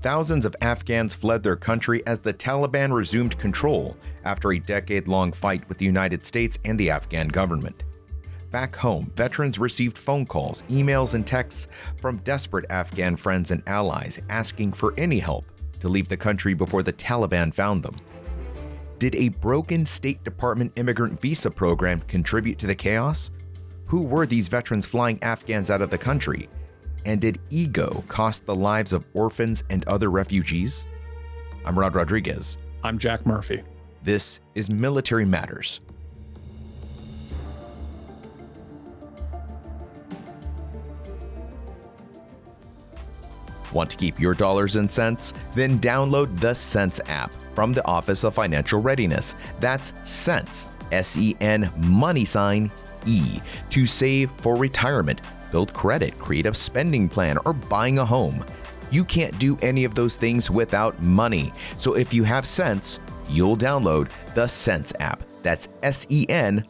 Thousands of Afghans fled their country as the Taliban resumed control after a decade-long fight with the United States and the Afghan government. Back home, veterans received phone calls, emails, and texts from desperate Afghan friends and allies asking for any help to leave the country before the Taliban found them. Did a broken State Department immigrant visa program contribute to the chaos? Who were these veterans flying Afghans out of the country? And did ego cost the lives of orphans and other refugees? I'm Rod Rodriguez. I'm Jack Murphy. This is Military Matters. Want to keep your dollars and cents? Then download the Sense app from the Office of Financial Readiness. That's Sense, S-E-N, $E, to save for retirement, build credit, create a spending plan, or buying a home. You can't do any of those things without money. So if you have sense, you'll download the Sense app. That's S-E-N,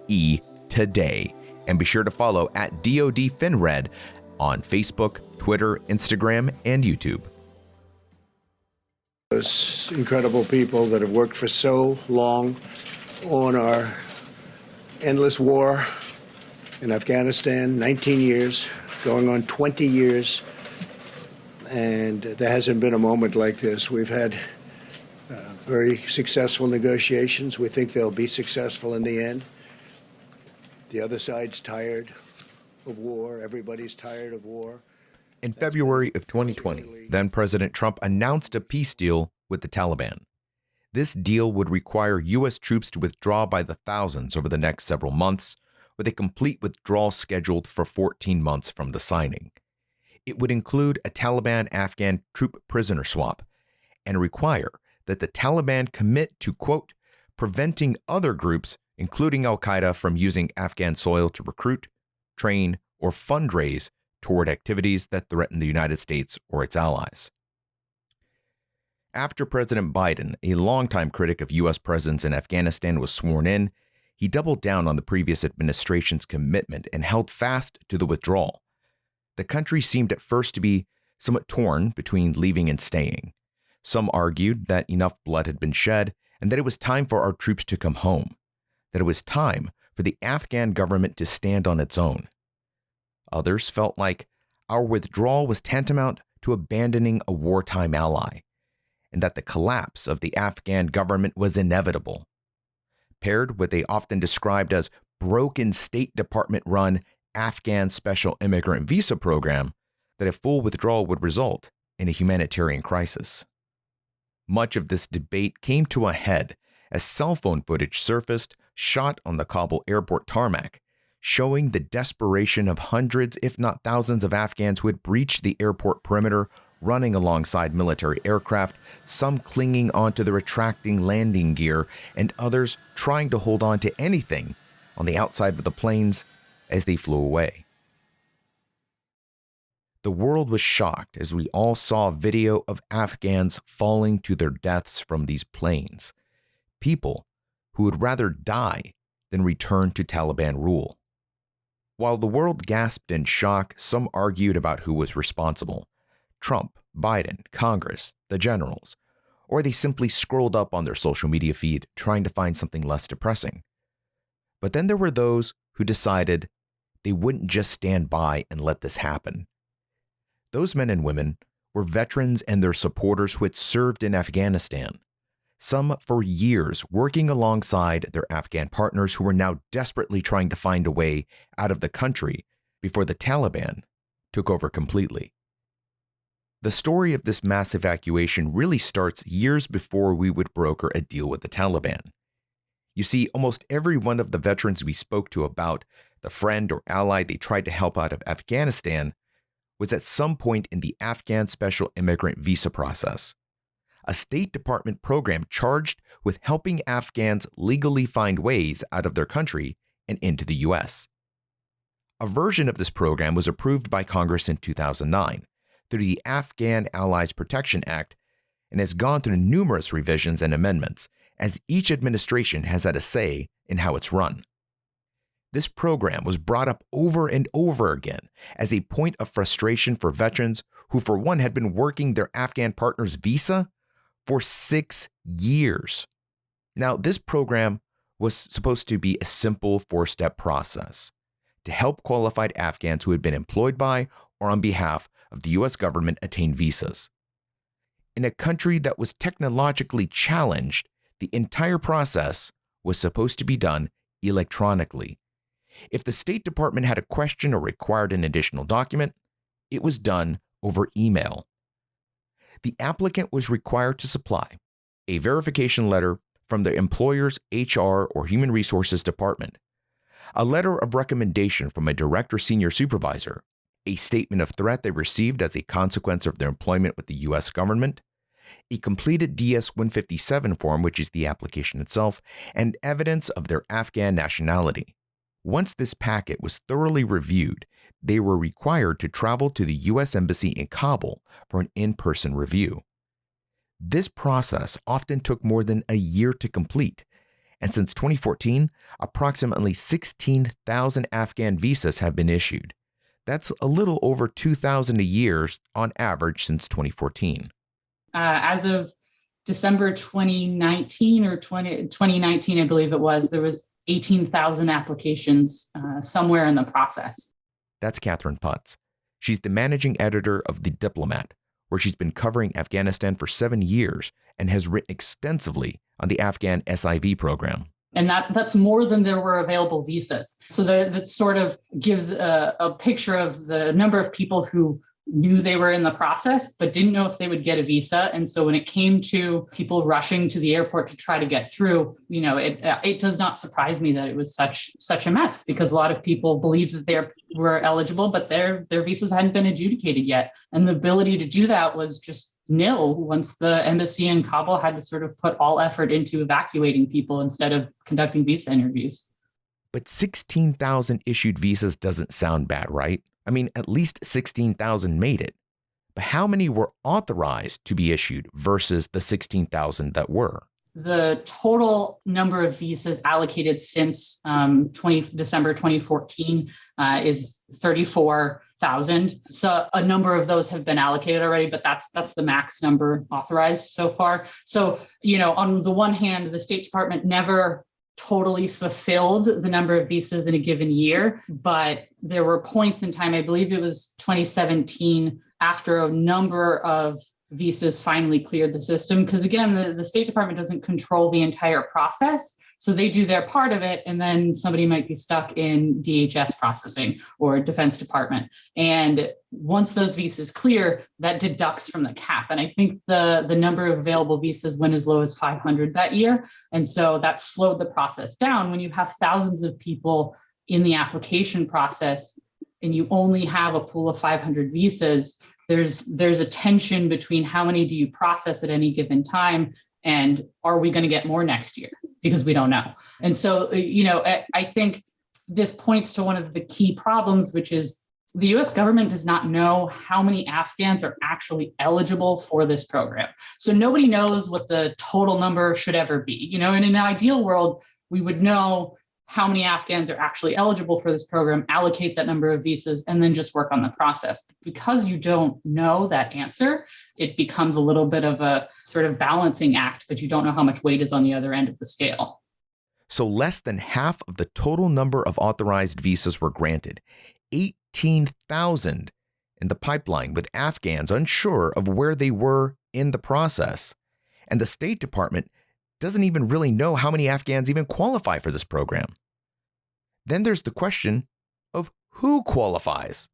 $E, today. And be sure to follow at DoD FinRed on Facebook, Twitter, Instagram, and YouTube. Those incredible people that have worked for so long on our endless war in Afghanistan, 19 years, going on 20 years, and there hasn't been a moment like this. We've had very successful negotiations. We think they'll be successful in the end. The other side's tired of war. Everybody's tired of war. In February of 2020, then-President Trump announced a peace deal with the Taliban. This deal would require U.S. troops to withdraw by the thousands over the next several months, with a complete withdrawal scheduled for 14 months from the signing. It would include a Taliban-Afghan troop prisoner swap and require that the Taliban commit to, quote, preventing other groups, including al-Qaeda, from using Afghan soil to recruit, train, or fundraise toward activities that threaten the United States or its allies. After President Biden, a longtime critic of U.S. presence in Afghanistan, was sworn in, he doubled down on the previous administration's commitment and held fast to the withdrawal. The country seemed at first to be somewhat torn between leaving and staying. Some argued that enough blood had been shed and that it was time for our troops to come home, that it was time for the Afghan government to stand on its own. Others felt like our withdrawal was tantamount to abandoning a wartime ally, and that the collapse of the Afghan government was inevitable. Paired with a often described as broken State Department-run Afghan special immigrant visa program, that a full withdrawal would result in a humanitarian crisis. Much of this debate came to a head as cell phone footage surfaced shot on the Kabul airport tarmac, showing the desperation of hundreds, if not thousands, of Afghans who had breached the airport perimeter, running alongside military aircraft, some clinging onto the retracting landing gear, and others trying to hold on to anything on the outside of the planes as they flew away. The world was shocked as we all saw video of Afghans falling to their deaths from these planes, people who would rather die than return to Taliban rule. While the world gasped in shock, some argued about who was responsible: Trump, Biden, Congress, the generals, or they simply scrolled up on their social media feed trying to find something less depressing. But then there were those who decided they wouldn't just stand by and let this happen. Those men and women were veterans and their supporters who had served in Afghanistan, some for years working alongside their Afghan partners who were now desperately trying to find a way out of the country before the Taliban took over completely. The story of this mass evacuation really starts years before we would broker a deal with the Taliban. You see, almost every one of the veterans we spoke to about the friend or ally they tried to help out of Afghanistan was at some point in the Afghan special immigrant visa process, a State Department program charged with helping Afghans legally find ways out of their country and into the U.S. A version of this program was approved by Congress in 2009 through the Afghan Allies Protection Act and has gone through numerous revisions and amendments, as each administration has had a say in how it's run. This program was brought up over and over again as a point of frustration for veterans who for one had been working their Afghan partner's visa for 6 years. Now, this program was supposed to be a simple 4-step process to help qualified Afghans who had been employed by or on behalf of the US government attain visas. In a country that was technologically challenged, the entire process was supposed to be done electronically. If the State Department had a question or required an additional document, it was done over email. The applicant was required to supply a verification letter from their employer's HR or Human Resources Department, a letter of recommendation from a direct or senior supervisor, a statement of threat they received as a consequence of their employment with the U.S. government, a completed DS-157 form, which is the application itself, and evidence of their Afghan nationality. Once this packet was thoroughly reviewed, they were required to travel to the U.S. Embassy in Kabul for an in-person review. This process often took more than a year to complete, and since 2014, approximately 16,000 Afghan visas have been issued. That's a little over 2,000 a year on average since 2014. As of December 2019 or 2019, I believe it was, there was 18,000 applications somewhere in the process. That's Catherine Putz. She's the managing editor of The Diplomat, where she's been covering Afghanistan for 7 years and has written extensively on the Afghan SIV program. And that's more than there were available visas. So that sort of gives a picture of the number of people who knew they were in the process, but didn't know if they would get a visa. And so when it came to people rushing to the airport to try to get through, it does not surprise me that it was such a mess, because a lot of people believed that they were eligible, but their visas hadn't been adjudicated yet. And the ability to do that was just nil once the embassy in Kabul had to sort of put all effort into evacuating people instead of conducting visa interviews. But 16,000 issued visas doesn't sound bad, right? I mean, at least 16,000 made it. But how many were authorized to be issued versus the 16,000 that were? The total number of visas allocated since December 2014 is 34,000. So a number of those have been allocated already, but that's the max number authorized so far. So, on the one hand, the State Department never totally fulfilled the number of visas in a given year, but there were points in time, I believe it was 2017, after a number of visas finally cleared the system. Because again, the State Department doesn't control the entire process. So they do their part of it, and then somebody might be stuck in DHS processing or Defense Department. And once those visas clear, that deducts from the cap. And I think the number of available visas went as low as 500 that year. And so that slowed the process down. When you have thousands of people in the application process and you only have a pool of 500 visas, there's a tension between how many do you process at any given time, and are we going to get more next year? Because we don't know. And so, I think this points to one of the key problems, which is the US government does not know how many Afghans are actually eligible for this program. So nobody knows what the total number should ever be. In an ideal world, we would know how many Afghans are actually eligible for this program, allocate that number of visas, and then just work on the process. Because you don't know that answer, it becomes a little bit of a sort of balancing act, but you don't know how much weight is on the other end of the scale. So less than half of the total number of authorized visas were granted, 18,000 in the pipeline, with Afghans unsure of where they were in the process. And the State Department doesn't even really know how many Afghans even qualify for this program. Then there's the question of who qualifies.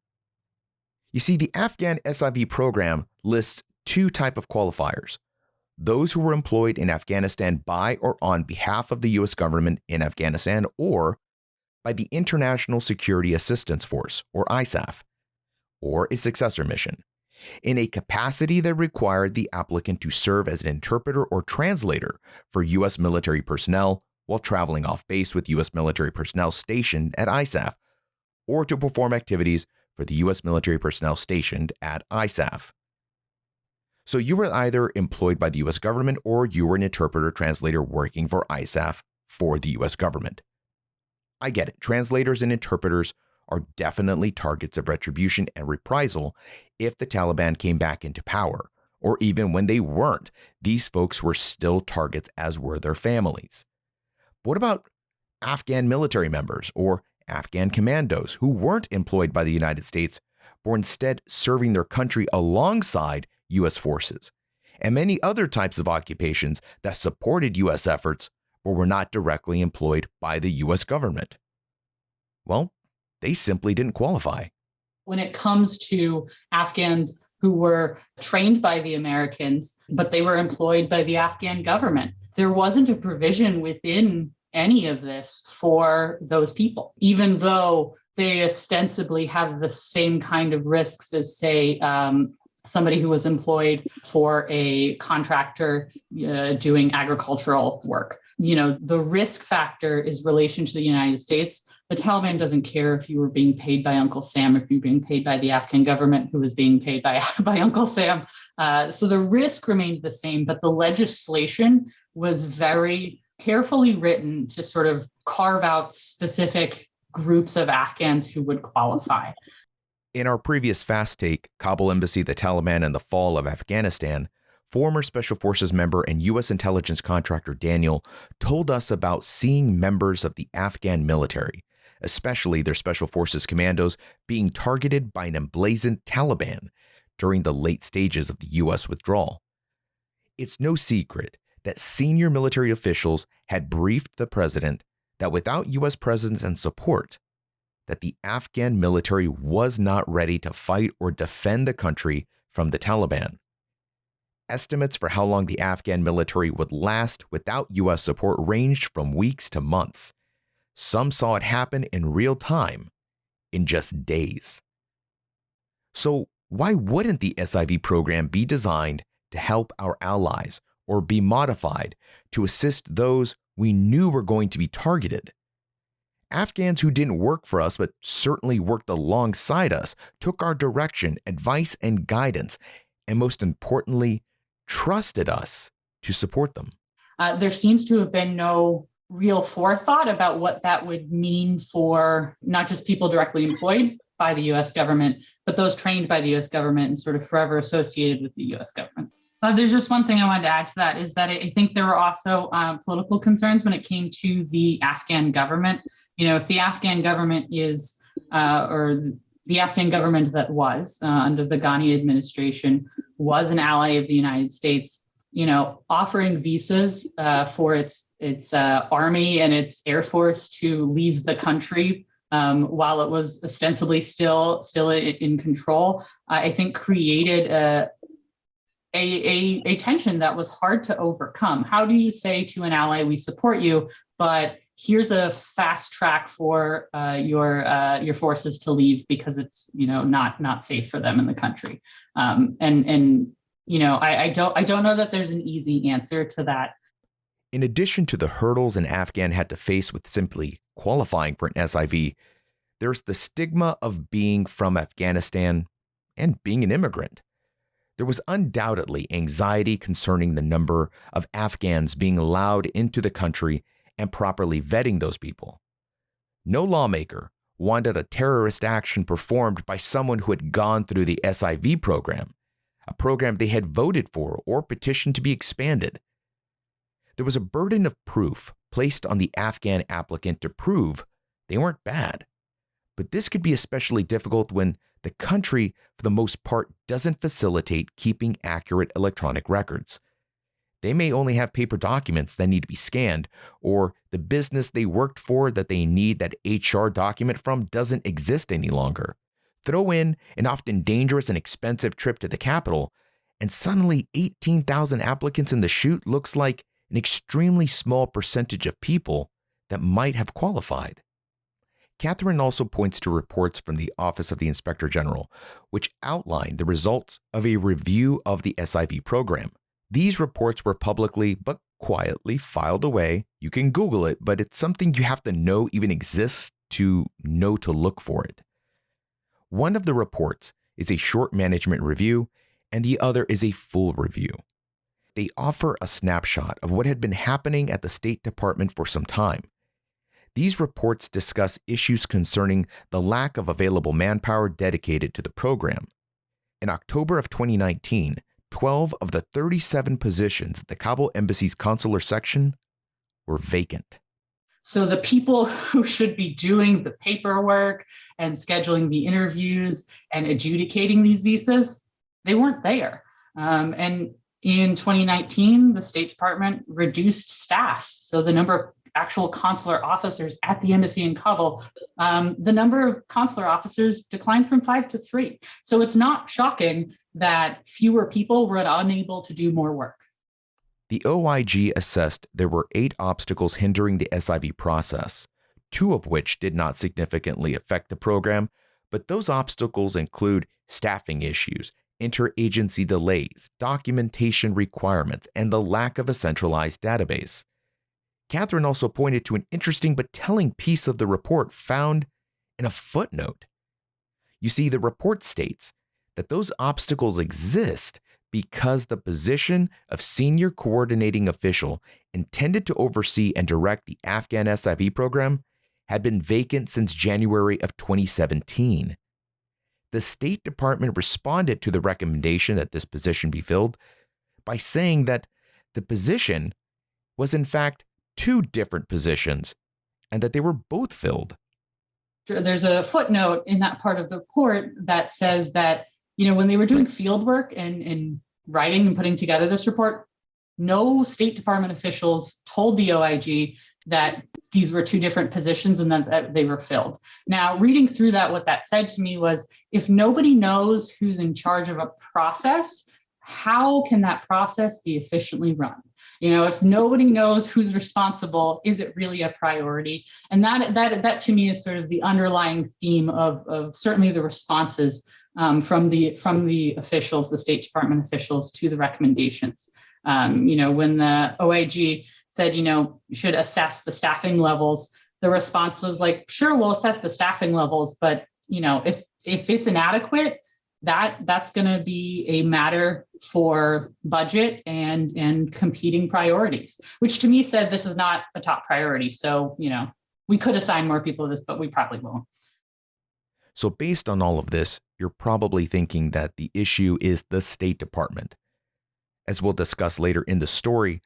You see, the Afghan SIV program lists two types of qualifiers: those who were employed in Afghanistan by or on behalf of the U.S. government in Afghanistan, or by the International Security Assistance Force, or ISAF, or a successor mission, in a capacity that required the applicant to serve as an interpreter or translator for U.S. military personnel while traveling off base with U.S. military personnel stationed at ISAF, or to perform activities for the U.S. military personnel stationed at ISAF. So you were either employed by the U.S. government or you were an interpreter translator working for ISAF for the U.S. government. I get it. Translators and interpreters are definitely targets of retribution and reprisal if the Taliban came back into power, or even when they weren't, these folks were still targets, as were their families. But what about Afghan military members or Afghan commandos who weren't employed by the United States, but were instead serving their country alongside U.S. forces, and many other types of occupations that supported U.S. efforts but were not directly employed by the U.S. government? Well, they simply didn't qualify. When it comes to Afghans who were trained by the Americans, but they were employed by the Afghan government, there wasn't a provision within any of this for those people, even though they ostensibly have the same kind of risks as, say, somebody who was employed for a contractor doing agricultural work. The risk factor is relation to the United States. The Taliban doesn't care if you were being paid by Uncle Sam, if you're being paid by the Afghan government who was being paid by Uncle Sam. So the risk remained the same, but the legislation was very carefully written to sort of carve out specific groups of Afghans who would qualify. In our previous Fast Take, Kabul Embassy, the Taliban, and the Fall of Afghanistan, former Special Forces member and U.S. intelligence contractor Daniel told us about seeing members of the Afghan military, especially their Special Forces commandos, being targeted by an emblazoned Taliban during the late stages of the U.S. withdrawal. It's no secret that senior military officials had briefed the president that without U.S. presence and support, that the Afghan military was not ready to fight or defend the country from the Taliban. Estimates for how long the Afghan military would last without U.S. support ranged from weeks to months. Some saw it happen in real time, in just days. So why wouldn't the SIV program be designed to help our allies or be modified to assist those we knew were going to be targeted? Afghans who didn't work for us but certainly worked alongside us, took our direction, advice, and guidance, and most importantly, trusted us to support them. There seems to have been no real forethought about what that would mean for not just people directly employed by the U.S. government, but those trained by the U.S. government and sort of forever associated with the U.S. government. There's just one thing I wanted to add to that is that I think there were also political concerns when it came to the Afghan government. If the Afghan government is, or the Afghan government that was under the Ghani administration was an ally of the United States, offering visas for its army and its air force to leave the country while it was ostensibly still in control, I think created a tension that was hard to overcome. How do you say to an ally, we support you, but here's a fast track for your forces to leave because it's not safe for them in the country. I don't know that there's an easy answer to that. In addition to the hurdles an Afghan had to face with simply qualifying for an SIV, there's the stigma of being from Afghanistan and being an immigrant. There was undoubtedly anxiety concerning the number of Afghans being allowed into the country and properly vetting those people. No lawmaker wanted a terrorist action performed by someone who had gone through the SIV program, a program they had voted for or petitioned to be expanded. There was a burden of proof placed on the Afghan applicant to prove they weren't bad. But this could be especially difficult when the country, for the most part, doesn't facilitate keeping accurate electronic records. They may only have paper documents that need to be scanned, or the business they worked for that they need that HR document from doesn't exist any longer. Throw in an often dangerous and expensive trip to the capital, and suddenly 18,000 applicants in the chute looks like an extremely small percentage of people that might have qualified. Catherine also points to reports from the Office of the Inspector General, which outlined the results of a review of the SIV program. These reports were publicly but quietly filed away. You can Google it, but it's something you have to know even exists to know to look for it. One of the reports is a short management review, and the other is a full review. They offer a snapshot of what had been happening at the State Department for some time. These reports discuss issues concerning the lack of available manpower dedicated to the program. In October of 2019, 12 of the 37 positions at the Kabul embassy's consular section were vacant. So the people who should be doing the paperwork and scheduling the interviews and adjudicating these visas, they weren't there. And in 2019, the State Department reduced staff. So the number of actual consular officers at the embassy in Kabul, the number of consular officers declined from 5 to 3. So it's not shocking that fewer people were unable to do more work. The OIG assessed there were 8 obstacles hindering the SIV process, 2 of which did not significantly affect the program, but those obstacles include staffing issues, interagency delays, documentation requirements, and the lack of a centralized database. Catherine also pointed to an interesting but telling piece of the report found in a footnote. You see, the report states that those obstacles exist because the position of senior coordinating official intended to oversee and direct the Afghan SIV program had been vacant since January of 2017. The State Department responded to the recommendation that this position be filled by saying that the position was in fact 2 different positions and that they were both filled. There's a footnote in that part of the report that says that, when they were doing field work and writing and putting together this report, no State Department officials told the OIG that these were 2 different positions and that they were filled. Now, reading through that, what that said to me was, if nobody knows who's in charge of a process, how can that process be efficiently run? If nobody knows who's responsible, is it really a priority? And that to me is sort of the underlying theme of certainly the responses from the officials, the State Department officials, to the recommendations. When the OIG said, you should assess the staffing levels, the response was like, sure, we'll assess the staffing levels, but if it's inadequate, that's going to be a matter for budget and competing priorities, which to me said this is not a top priority. So, we could assign more people to this, but we probably won't. So based on all of this, you're probably thinking that the issue is the State Department. As we'll discuss later in the story,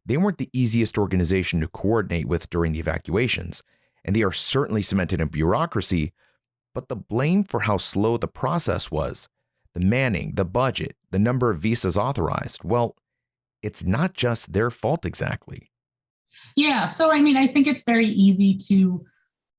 they weren't the easiest organization to coordinate with during the evacuations, and they are certainly cemented in bureaucracy, but the blame for how slow the process was, the manning, the budget, the number of visas authorized, well, it's not just their fault exactly. Yeah, so I think it's very easy to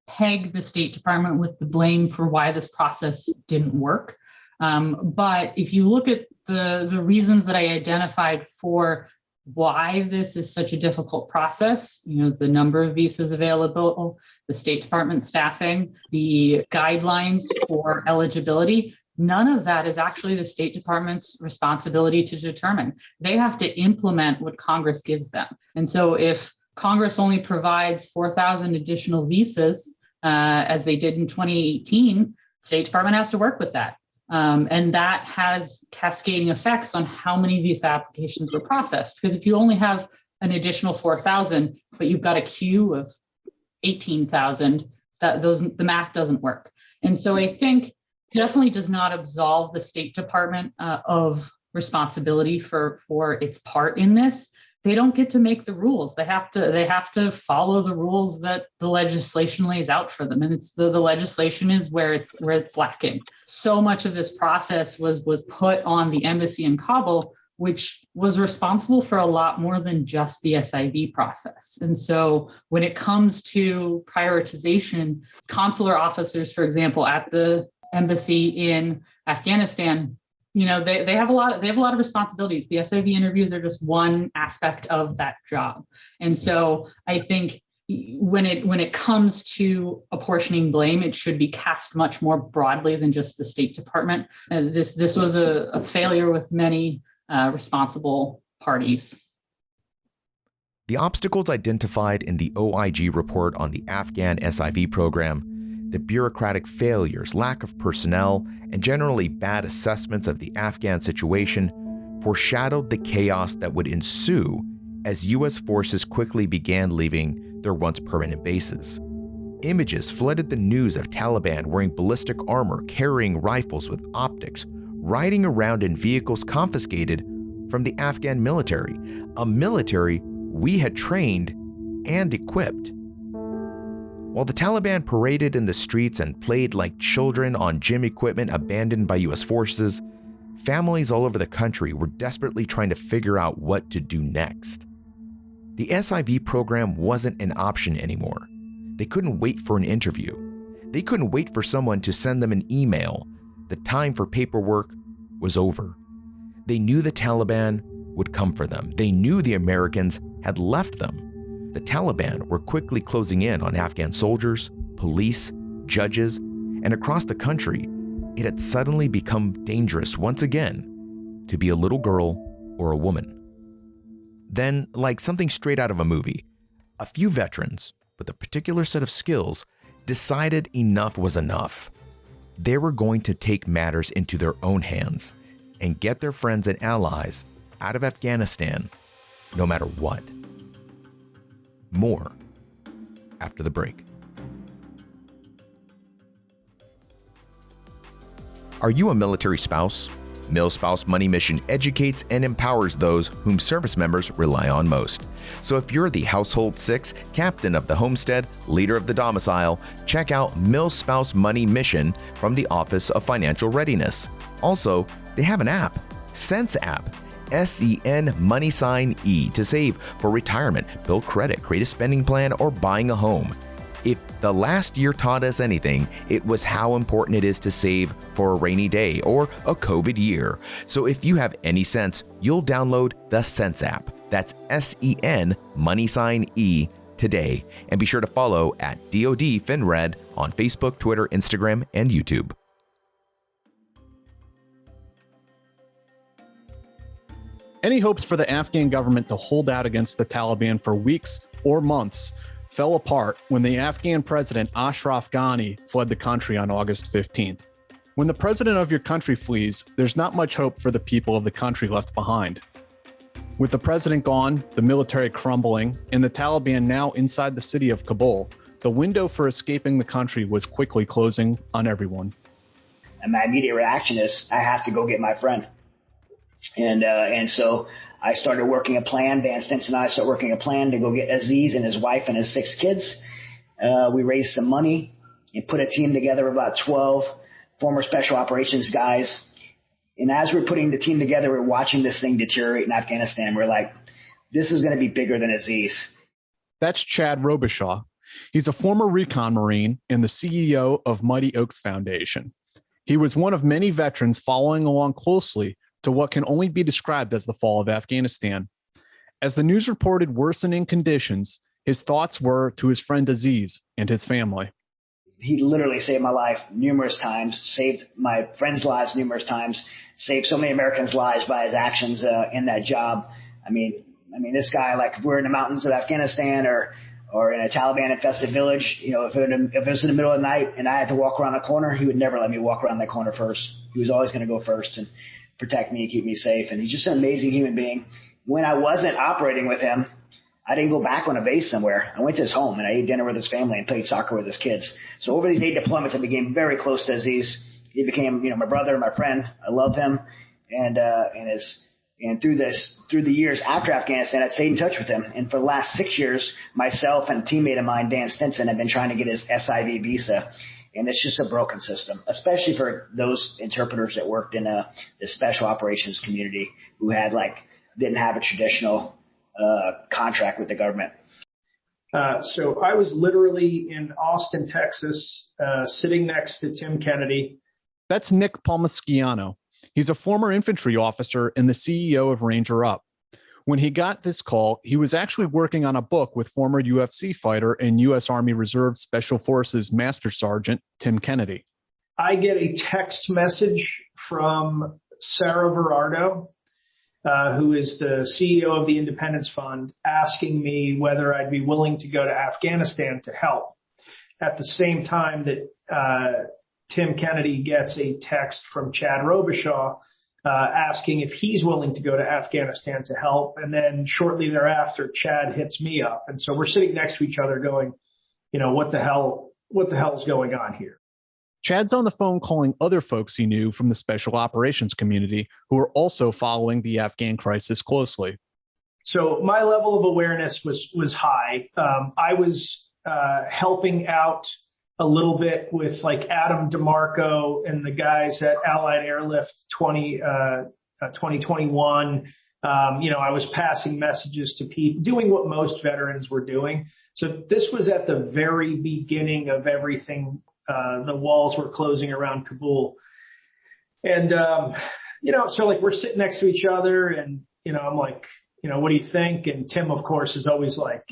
peg the State Department with the blame for why this process didn't work. But if you look at the reasons that I identified for why this is such a difficult process, the number of visas available, the State Department staffing, the guidelines for eligibility, none of that is actually the State Department's responsibility to determine. They have to implement what Congress gives them. And so if Congress only provides 4,000 additional visas, as they did in 2018, State Department has to work with that. And that has cascading effects on how many visa applications were processed. Because if you only have an additional 4,000, but you've got a queue of 18,000, the math doesn't work. And so I think it definitely does not absolve the State Department of responsibility for its part in this. They don't get to make the rules. They have to follow the rules that the legislation lays out for them. And it's the legislation is where it's lacking. So much of this process was put on the embassy in Kabul, which was responsible for a lot more than just the SIV process. And so when it comes to prioritization, consular officers, for example, at the embassy in Afghanistan, they have a lot of responsibilities. The SIV interviews are just one aspect of that job. And so I think when it comes to apportioning blame, it should be cast much more broadly than just the State Department. This was a failure with many responsible parties. The obstacles identified in the OIG report on the Afghan SIV program, the bureaucratic failures, lack of personnel, and generally bad assessments of the Afghan situation foreshadowed the chaos that would ensue as U.S. forces quickly began leaving their once permanent bases. Images flooded the news of Taliban wearing ballistic armor, carrying rifles with optics, riding around in vehicles confiscated from the Afghan military, a military we had trained and equipped. While the Taliban paraded in the streets and played like children on gym equipment abandoned by US forces, families all over the country were desperately trying to figure out what to do next. The SIV program wasn't an option anymore. They couldn't wait for an interview. They couldn't wait for someone to send them an email. The time for paperwork was over. They knew the Taliban would come for them. They knew the Americans had left them. The Taliban were quickly closing in on Afghan soldiers, police, judges, and across the country, it had suddenly become dangerous once again to be a little girl or a woman. Then, like something straight out of a movie, a few veterans with a particular set of skills decided enough was enough. They were going to take matters into their own hands and get their friends and allies out of Afghanistan no matter what. More after the break. Are you a military spouse? MilSpouse Money Mission educates and empowers those whom service members rely on most. So if you're the household 6, captain of the homestead, leader of the domicile, check out MilSpouse Money Mission from the Office of Financial Readiness. Also, they have an app, Sense app, SEN money sign E, to save for retirement, build credit, create a spending plan, or buying a home. If the last year taught us anything, it was how important it is to save for a rainy day or a COVID year. So if you have any sense, you'll download the Sense app. That's SEN money sign E today. And be sure to follow at DoD FinRed on Facebook, Twitter, Instagram, and YouTube. Any hopes for the Afghan government to hold out against the Taliban for weeks or months fell apart when the Afghan president Ashraf Ghani fled the country on August 15th. When the president of your country flees, there's not much hope for the people of the country left behind. With the president gone, the military crumbling, and the Taliban now inside the city of Kabul, the window for escaping the country was quickly closing on everyone. And my immediate reaction is, I have to go get my friend. And so I started working a plan. Dan Stinson and I started working a plan to go get Aziz and his wife and his 6 kids. We raised some money and put a team together of about 12 former special operations guys. And as we're putting the team together, we're watching this thing deteriorate in Afghanistan. We're like, this is going to be bigger than Aziz. That's Chad Robichaux. He's a former recon Marine and the CEO of Mighty Oaks Foundation. He was one of many veterans following along closely to what can only be described as the fall of Afghanistan. As the news reported worsening conditions, his thoughts were to his friend Aziz and his family. He literally saved my life numerous times, saved my friends' lives numerous times, saved so many Americans' lives by his actions in that job. I mean, this guy, like, if we're in the mountains of Afghanistan or in a Taliban-infested village, you know, if it was in the middle of the night and I had to walk around a corner, he would never let me walk around that corner first. He was always going to go first and protect me, keep me safe. And he's just an amazing human being. When I wasn't operating with him, I didn't go back on a base somewhere. I went to his home and I ate dinner with his family and played soccer with his kids. So over these 8 deployments, I became very close to Aziz. He became, my brother, my friend. I love him. And through the years after Afghanistan, I stayed in touch with him. And for the last 6 years, myself and a teammate of mine, Dan Stinson, have been trying to get his SIV visa. And it's just a broken system, especially for those interpreters that worked in the special operations community who didn't have a traditional contract with the government. So I was literally in Austin, Texas, sitting next to Tim Kennedy. That's Nick Palmisciano. He's a former infantry officer and the CEO of Ranger Up. When he got this call, he was actually working on a book with former UFC fighter and U.S. Army Reserve Special Forces Master Sergeant Tim Kennedy. I get a text message from Sarah Verardo, who is the CEO of the Independence Fund, asking me whether I'd be willing to go to Afghanistan to help. At the same time that Tim Kennedy gets a text from Chad Robichaux asking if he's willing to go to Afghanistan to help. And then shortly thereafter, Chad hits me up. And so we're sitting next to each other going, what the hell what the hell's going on here? Chad's on the phone calling other folks he knew from the special operations community who are also following the Afghan crisis closely. So my level of awareness was high. I was helping out a little bit with like Adam DeMarco and the guys at Allied Airlift 2021. I was passing messages to people, doing what most veterans were doing. So this was at the very beginning of everything. The walls were closing around Kabul. And, so like we're sitting next to each other and, I'm like, what do you think? And Tim, of course, is always like,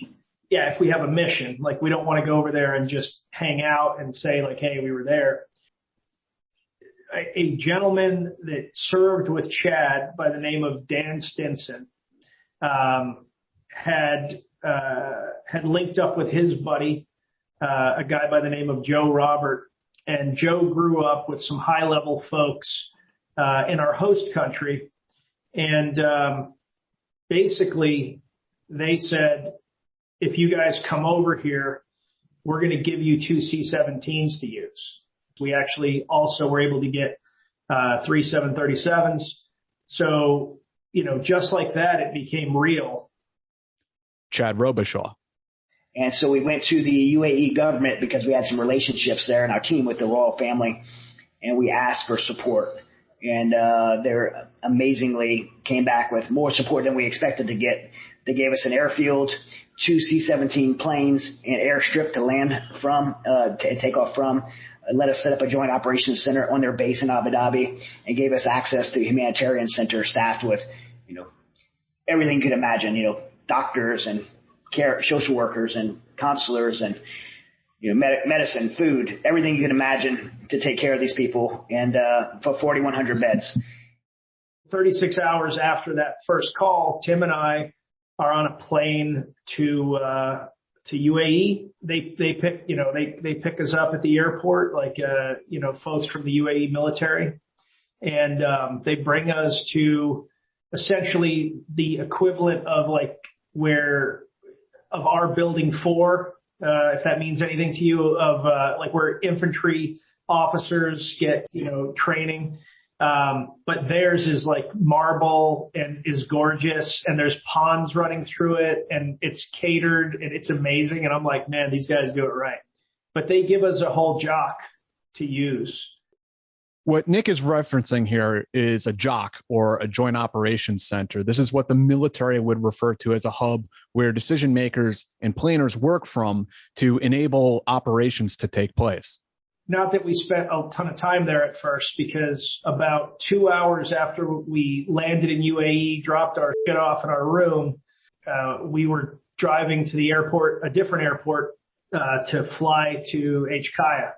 yeah, if we have a mission, like we don't want to go over there and just hang out and say like, hey, we were there. A gentleman that served with Chad by the name of Dan Stinson had linked up with his buddy, a guy by the name of Joe Robert. And Joe grew up with some high-level folks in our host country. And basically, they said, if you guys come over here, we're going to give you 2 C-17s to use. We actually also were able to get 3 737s. So, just like that, it became real. Chad Robichaux. And so we went to the UAE government because we had some relationships there in our team with the royal family, and we asked for support. And they amazingly came back with more support than we expected to get. They gave us an airfield, 2 C-17 planes, an airstrip to land from, to take off from, let us set up a joint operations center on their base in Abu Dhabi, and gave us access to a humanitarian center staffed with, everything you could imagine, doctors and social workers and counselors and, medicine, food, everything you can imagine to take care of these people, and for 4,100 beds. 36 hours after that first call, Tim and I are on a plane to UAE. They pick us up at the airport, like folks from the UAE military, and they bring us to essentially the equivalent of of our building 4, if that means anything to you, of where infantry officers get training. But theirs is like marble and is gorgeous, and there's ponds running through it, and it's catered, and it's amazing. And I'm like, man, these guys do it right. But they give us a whole jock to use. What Nick is referencing here is a JOC, or a Joint Operations Center. This is what the military would refer to as a hub where decision makers and planners work from to enable operations to take place. Not that we spent a ton of time there at first, because about 2 hours after we landed in UAE, dropped our shit off in our room, we were driving to the airport, a different airport, to fly to HKIA.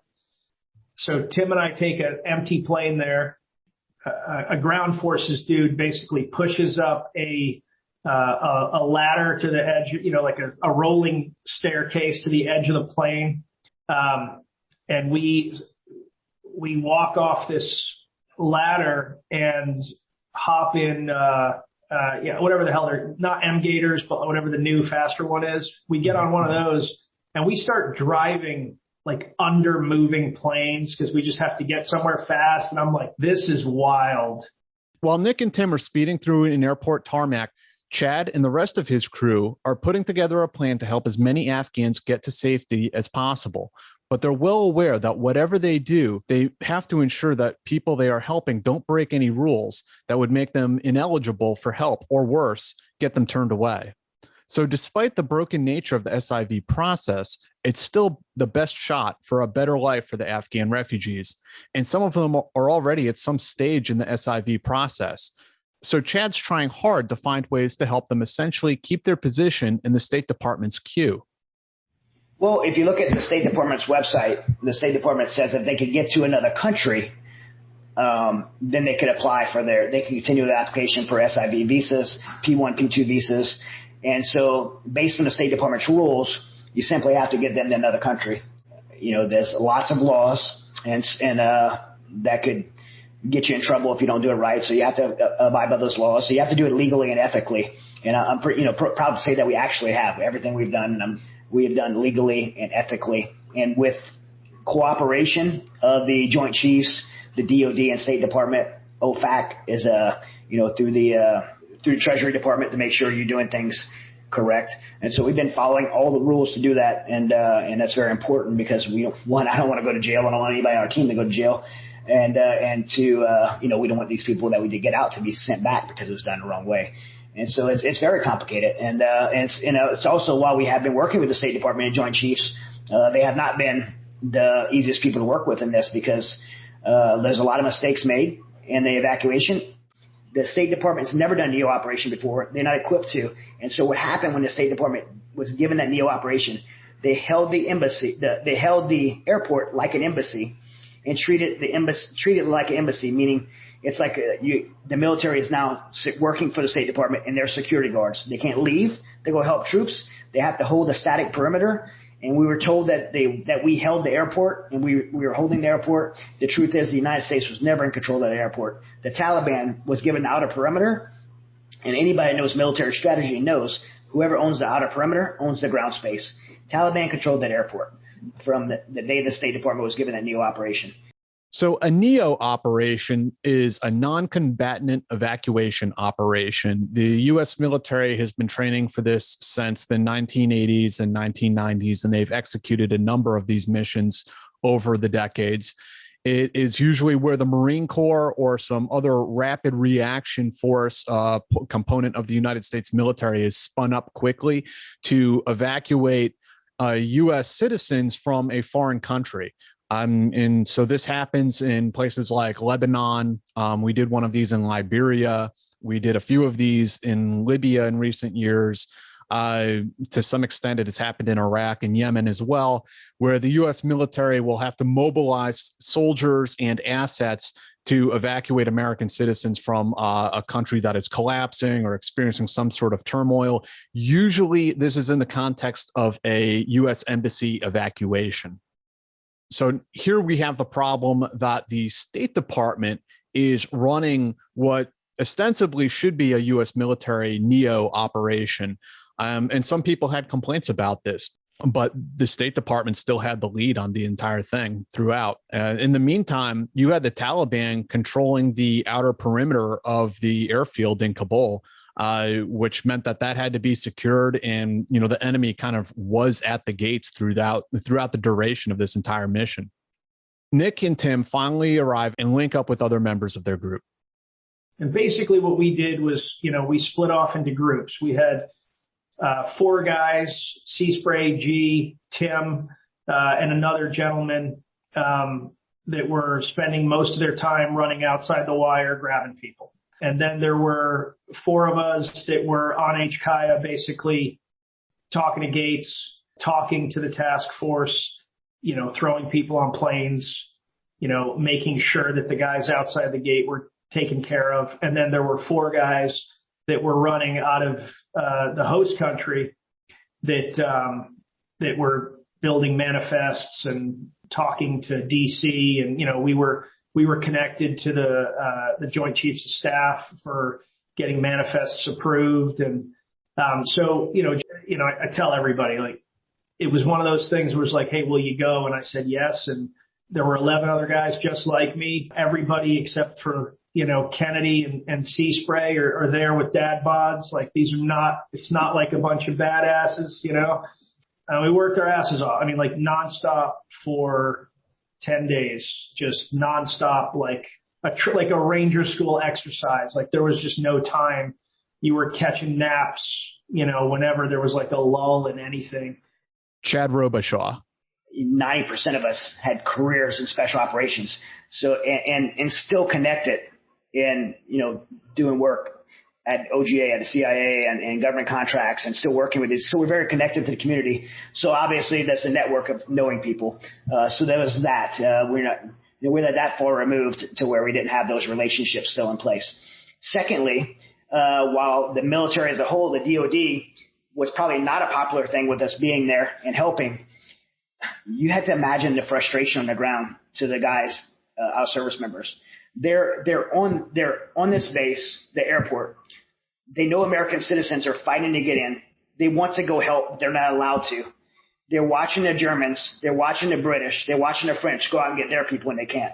So Tim and I take an empty plane there. A ground forces dude basically pushes up a ladder to the edge, like a rolling staircase to the edge of the plane. And we walk off this ladder and hop in, whatever the hell they're not M Gators, but whatever the new faster one is. We get on one of those and we start driving like under moving planes because we just have to get somewhere fast. And I'm like, this is wild. While Nick and Tim are speeding through an airport tarmac, Chad and the rest of his crew are putting together a plan to help as many Afghans get to safety as possible. But they're well aware that whatever they do, they have to ensure that people they are helping don't break any rules that would make them ineligible for help, or worse, get them turned away. So despite the broken nature of the SIV process, it's still the best shot for a better life for the Afghan refugees. And some of them are already at some stage in the SIV process. So Chad's trying hard to find ways to help them essentially keep their position in the State Department's queue. Well, if you look at the State Department's website, the State Department says if they could get to another country, then they could apply they can continue the application for SIV visas, P1, P2 visas. And so based on the State Department's rules, you simply have to get them to another country. There's lots of laws and that could get you in trouble if you don't do it right. So you have to abide by those laws. So you have to do it legally and ethically. And I'm proud to say that we actually have everything we've done. We have done legally and ethically, and with cooperation of the Joint Chiefs, the DOD, and State Department. OFAC is through the Treasury Department to make sure you're doing things correct. And so we've been following all the rules to do that, and that's very important because I don't want to go to jail. I don't want anybody on our team to go to jail, and two, we don't want these people that we did get out to be sent back because it was done the wrong way. And so it's very complicated, and it's also why we have been working with the State Department and Joint Chiefs. They have not been the easiest people to work with in this because there's a lot of mistakes made in the evacuation. The State Department's never done NEO operation before. They're not equipped to. And so what happened when the State Department was given that NEO operation, they held the embassy, they held the airport like an embassy and treated it like an embassy, meaning it's like the military is now working for the State Department and their security guards. They can't leave. They go help troops. They have to hold a static perimeter. And we were told that we held the airport and we were holding the airport. The truth is the United States was never in control of the airport. The Taliban was given the outer perimeter, and anybody who knows military strategy knows whoever owns the outer perimeter owns the ground space. Taliban controlled that airport from the day the State Department was given that NEO operation. So a NEO operation is a non-combatant evacuation operation. The U.S. military has been training for this since the 1980s and 1990s, and they've executed a number of these missions over the decades. It is usually where the Marine Corps or some other rapid reaction force component of the United States military is spun up quickly to evacuate U.S. citizens from a foreign country. And so this happens in places like Lebanon. We did one of these in Liberia. We did a few of these in Libya in recent years. To some extent, it has happened in Iraq and Yemen as well, where the U.S. military will have to mobilize soldiers and assets to evacuate American citizens from a country that is collapsing or experiencing some sort of turmoil. Usually, this is in the context of a U.S. embassy evacuation. So here we have the problem that the State Department is running what ostensibly should be a U.S. military NEO operation. And some people had complaints about this, but the State Department still had the lead on the entire thing throughout. In the meantime, you had the Taliban controlling the outer perimeter of the airfield in Kabul, which meant that had to be secured. And, the enemy kind of was at the gates throughout the duration of this entire mission. Nick and Tim finally arrive and link up with other members of their group. And basically what we did was, we split off into groups. We had 4 guys, Seaspray, G, Tim, and another gentleman that were spending most of their time running outside the wire, grabbing people. And then there were 4 of us that were on HKIA, basically talking to Gates, talking to the task force, throwing people on planes, making sure that the guys outside the gate were taken care of. And then there were 4 guys that were running out of the host country that were building manifests and talking to DC. And, we were connected to the Joint Chiefs of Staff for getting manifests approved. And so I tell everybody, like, it was one of those things where it was like, hey, will you go? And I said yes. And there were 11 other guys just like me. Everybody except for, Kennedy and Seaspray are there with dad bods. Like, it's not like a bunch of badasses, we worked our asses off. I mean, like nonstop for 10 days, just nonstop, like a ranger school exercise. Like, there was just no time. You were catching naps, whenever there was like a lull in anything. Chad Robichaux. 90% of us had careers in special operations. So, and still connected in, doing work at OGA, at the CIA and government contracts, and still working with these. So we're very connected to the community. So obviously that's a network of knowing people. So there was that. We're not that far removed to where we didn't have those relationships still in place. Secondly, while the military as a whole, the DOD, was probably not a popular thing with us being there and helping, you had to imagine the frustration on the ground to the guys, our service members. They're on this base, the airport. They know American citizens are fighting to get in. They want to go help. They're not allowed to. They're watching the Germans. They're watching the British. They're watching the French go out and get their people when they can.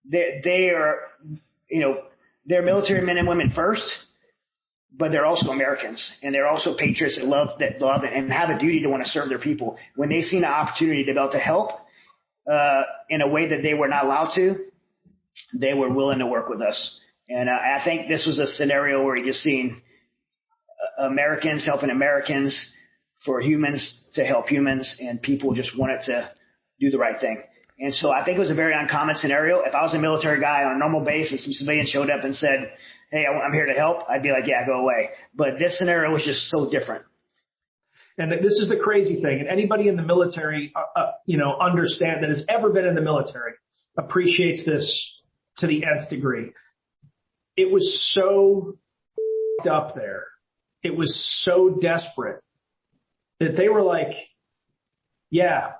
They are, they're military men and women first, but they're also Americans, and they're also patriots that love it and have a duty to want to serve their people. When they seen an opportunity to be able to help in a way that they were not allowed to, they were willing to work with us. And I think this was a scenario where you just seen Americans helping Americans for humans to help humans, and people just wanted to do the right thing. And so I think it was a very uncommon scenario. If I was a military guy on a normal base and some civilians showed up and said, hey, I'm here to help, I'd be like, yeah, go away. But this scenario was just so different. And this is the crazy thing. And anybody in the military, understand that has ever been in the military appreciates this to the nth degree. It was so up there. It was so desperate that they were like, yeah,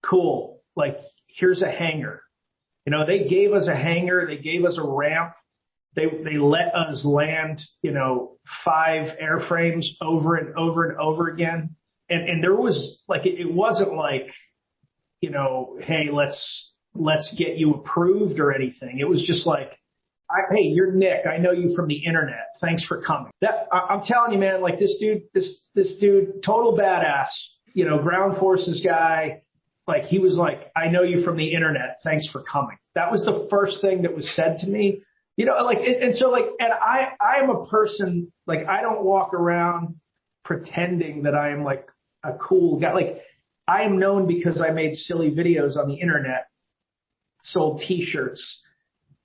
cool. Like, here's a hangar. They gave us a hangar. They gave us a ramp. They let us land, 5 airframes over and over and over again. And there was like, it wasn't like, hey, let's get you approved or anything. It was just like, hey, you're Nick. I know you from the internet. Thanks for coming. I'm telling you, man, like this dude, total badass, ground forces guy. Like he was like, I know you from the internet. Thanks for coming. That was the first thing that was said to me, and I am a person, like I don't walk around pretending that I am like a cool guy. Like I am known because I made silly videos on the internet, sold t-shirts,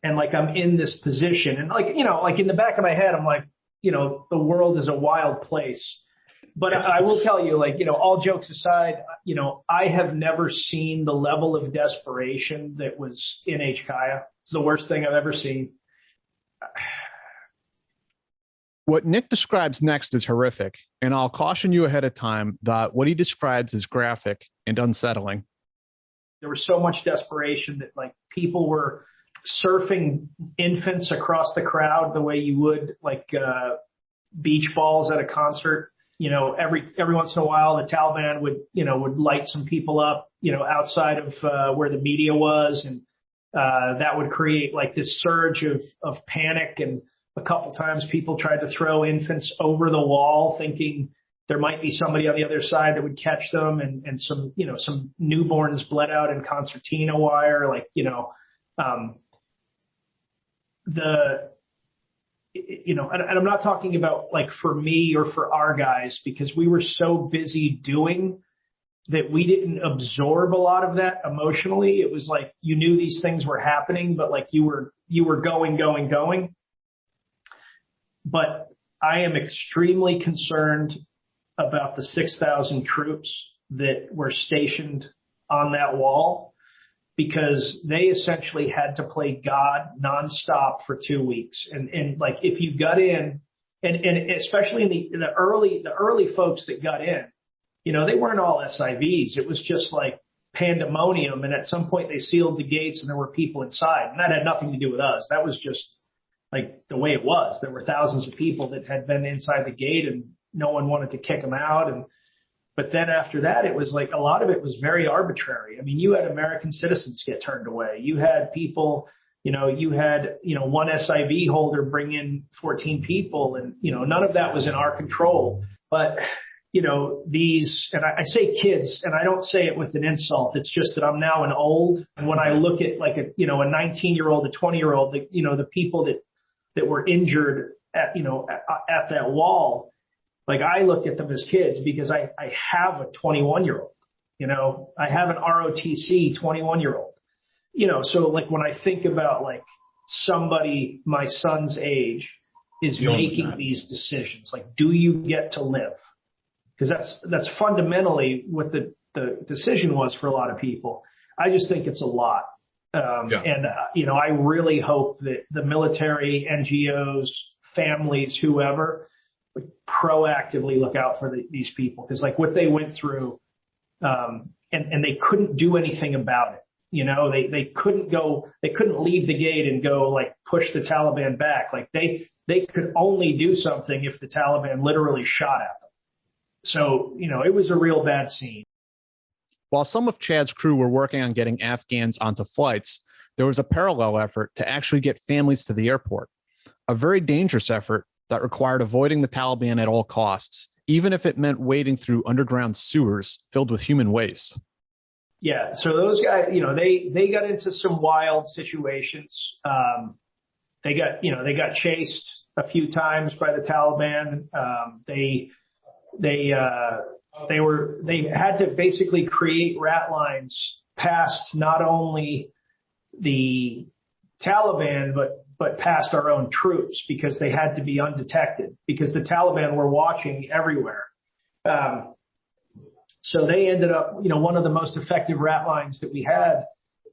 and like I'm in this position. And like, like in the back of my head, I'm like, the world is a wild place. But I will tell you, like, all jokes aside, I have never seen the level of desperation that was in HKIA. It's the worst thing I've ever seen. What Nick describes next is horrific, and I'll caution you ahead of time that what he describes is graphic and unsettling. There was so much desperation that like people were surfing infants across the crowd the way you would like beach balls at a concert. Every once in a while, the Taliban would light some people up, outside of where the media was. And that would create like this surge of panic. And a couple times people tried to throw infants over the wall thinking there might be somebody on the other side that would catch them. And some newborns bled out in concertina wire, and I'm not talking about like for me or for our guys, because we were so busy doing that we didn't absorb a lot of that emotionally. It was like you knew these things were happening, but like you were going. But I am extremely concerned about the 6,000 troops that were stationed on that wall, because they essentially had to play God nonstop for 2 weeks. And like, if you got in, and especially in the early folks that got in, they weren't all SIVs. It was just like pandemonium. And at some point they sealed the gates and there were people inside, and that had nothing to do with us. That was just like the way it was. There were thousands of people that had been inside the gate and no one wanted to kick them out. But then after that, it was like a lot of it was very arbitrary. I mean, you had American citizens get turned away. You had people, you had one SIV holder bring in 14 people, and, none of that was in our control. But, these, and I say kids, and I don't say it with an insult. It's just that I'm now an old. And when I look at like a 19-year-old, a 20-year-old, the people that were injured at that wall, like I look at them as kids because I have a 21-year-old, I have an ROTC 21-year-old, so like when I think about like somebody my son's age is making these decisions, like, do you get to live? Because that's fundamentally what the decision was for a lot of people. I just think it's a lot. And I really hope that the military, NGOs, families, whoever, proactively look out for these people, because like what they went through, and they couldn't do anything about it. They couldn't leave the gate and go like push the Taliban back. Like they could only do something if the Taliban literally shot at them. So, it was a real bad scene. While some of Chad's crew were working on getting Afghans onto flights, there was a parallel effort to actually get families to the airport, a very dangerous effort that required avoiding the Taliban at all costs, even if it meant wading through underground sewers filled with human waste. Yeah, so those guys, they got into some wild situations. They got chased a few times by the Taliban. They had to basically create rat lines past not only the Taliban but past our own troops, because they had to be undetected, because the Taliban were watching everywhere. So they ended up, one of the most effective rat lines that we had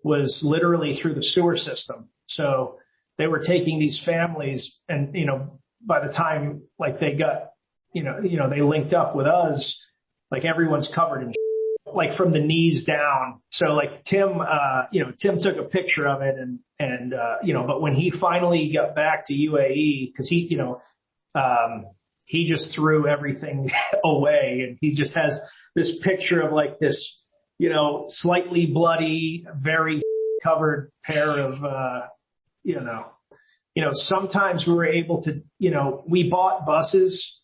was literally through the sewer system. So they were taking these families, and by the time they got, they linked up with us, everyone's covered in like from the knees down. So Tim took a picture of it, and but when he finally got back to UAE, because he just threw everything away, and he just has this picture of this, slightly bloody, very covered pair of, sometimes we were able to, we bought buses.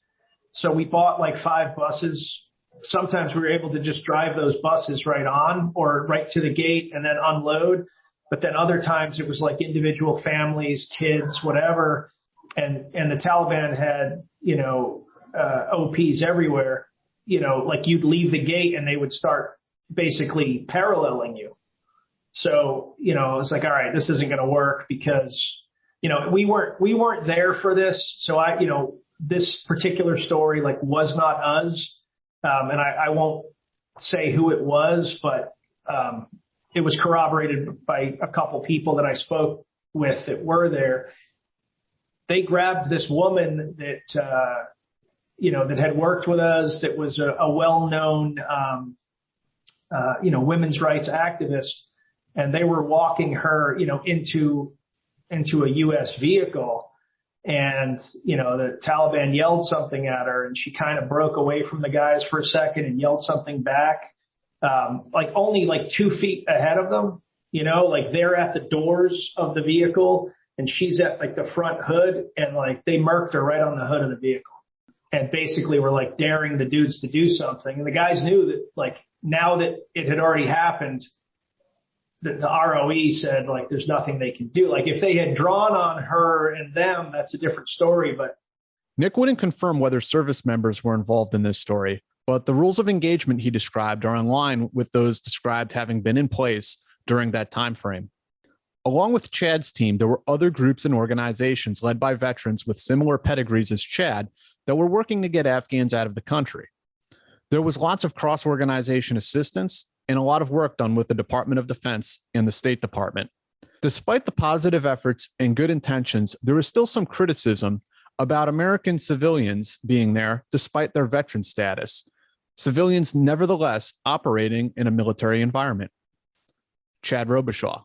So we bought 5 buses. Sometimes we were able to just drive those buses right on or right to the gate and then unload. But then other times it was individual families, kids, whatever. And the Taliban had, OPs everywhere. You'd leave the gate and they would start basically paralleling you. So, it's all right, this isn't going to work because, we weren't there for this. So this particular story was not us. And I won't say who it was, but it was corroborated by a couple people that I spoke with that were there. They grabbed this woman that, that had worked with us, that was a well-known, women's rights activist, and they were walking her, into a U.S. vehicle. And, the Taliban yelled something at her, and she kind of broke away from the guys for a second and yelled something back, only 2 feet ahead of them, they're at the doors of the vehicle and she's at the front hood, and they murked her right on the hood of the vehicle. And basically were daring the dudes to do something. And the guys knew that now that it had already happened, the ROE said there's nothing they can do. If they had drawn on her and them, that's a different story. But Nick wouldn't confirm whether service members were involved in this story, but the rules of engagement he described are in line with those described having been in place during that time frame. Along with Chad's team, there were other groups and organizations led by veterans with similar pedigrees as Chad that were working to get Afghans out of the country. There was lots of cross-organization assistance and a lot of work done with the Department of Defense and the State Department. Despite the positive efforts and good intentions, there was still some criticism about American civilians being there despite their veteran status. Civilians nevertheless operating in a military environment. Chad Robichaux.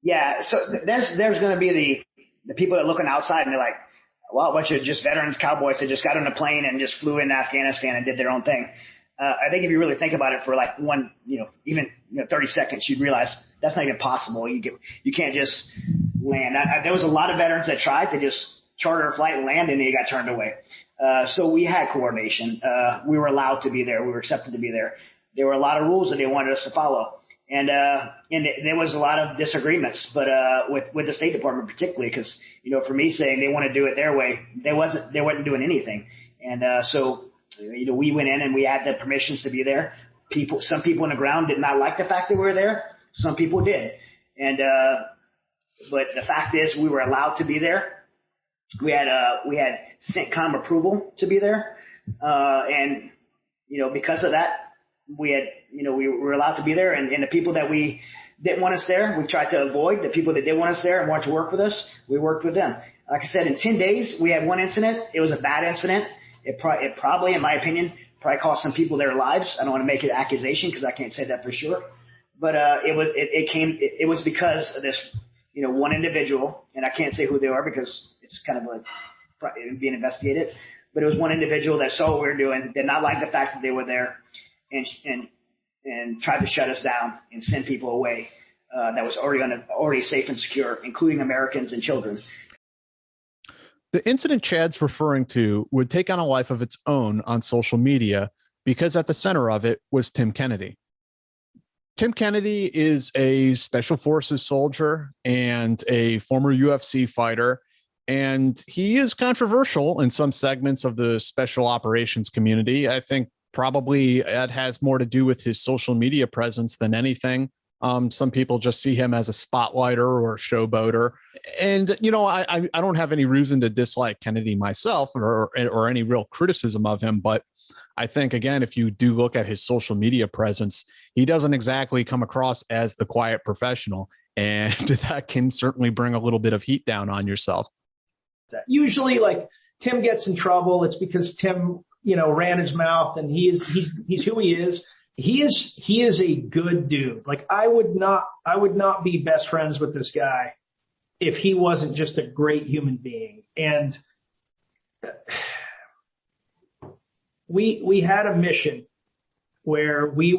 Yeah, so there's going to be the people that are looking outside and they're like, well, a bunch of just veterans, cowboys that just got on a plane and just flew into Afghanistan and did their own thing. I think if you really think about it for 30 seconds, you'd realize that's not even possible. You can't just land. There was a lot of veterans that tried to just charter a flight and land, and they got turned away. So we had coordination. We were allowed to be there. We were accepted to be there. There were a lot of rules that they wanted us to follow. And there was a lot of disagreements, but with the State Department particularly, because for me saying they want to do it their way, they wasn't doing anything. And so we went in and we had the permissions to be there. Some people on the ground did not like the fact that we were there. Some people did. And but the fact is we were allowed to be there. We had CENTCOM approval to be there, and because of that, we were allowed to be there, and the people that we didn't want us there, we tried to avoid. The people that did want us there and wanted to work with us, we worked with them. Like I said, in 10 days, we had one incident. It was a bad incident. It probably, in my opinion, cost some people their lives. I don't want to make an accusation because I can't say that for sure. But it was because of this, one individual, and I can't say who they are because it's kind of being investigated. But it was one individual that saw what we were doing, did not like the fact that they were there, and and tried to shut us down and send people away that was already safe and secure, including Americans and children. The incident Chad's referring to would take on a life of its own on social media because at the center of it was Tim Kennedy. Tim Kennedy is a special forces soldier and a former UFC fighter, and he is controversial in some segments of the special operations community. I think probably it has more to do with his social media presence than anything. Some people just see him as a spotlighter or a showboater. And, you know, I don't have any reason to dislike Kennedy myself or any real criticism of him. But I think, again, if you do look at his social media presence, he doesn't exactly come across as the quiet professional. And that can certainly bring a little bit of heat down on yourself. Usually, like, Tim gets in trouble. It's because Tim, you know, ran his mouth, and he's who he is. He is a good dude. Like, I would not be best friends with this guy if he wasn't just a great human being. And we had a mission where we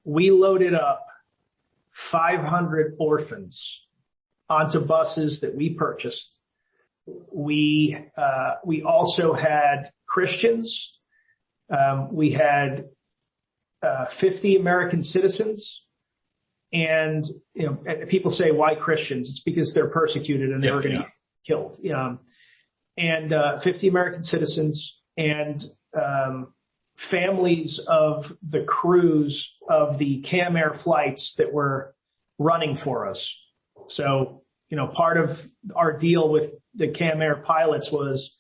loaded up 500 orphans onto buses that we purchased. We also had Christians. We had 50 American citizens. And, you know, people say, why Christians? It's because they're persecuted and they were going to get killed. 50 American citizens and families of the crews of the Cam Air flights that were running for us. So, you know, part of our deal with the Cam Air pilots was,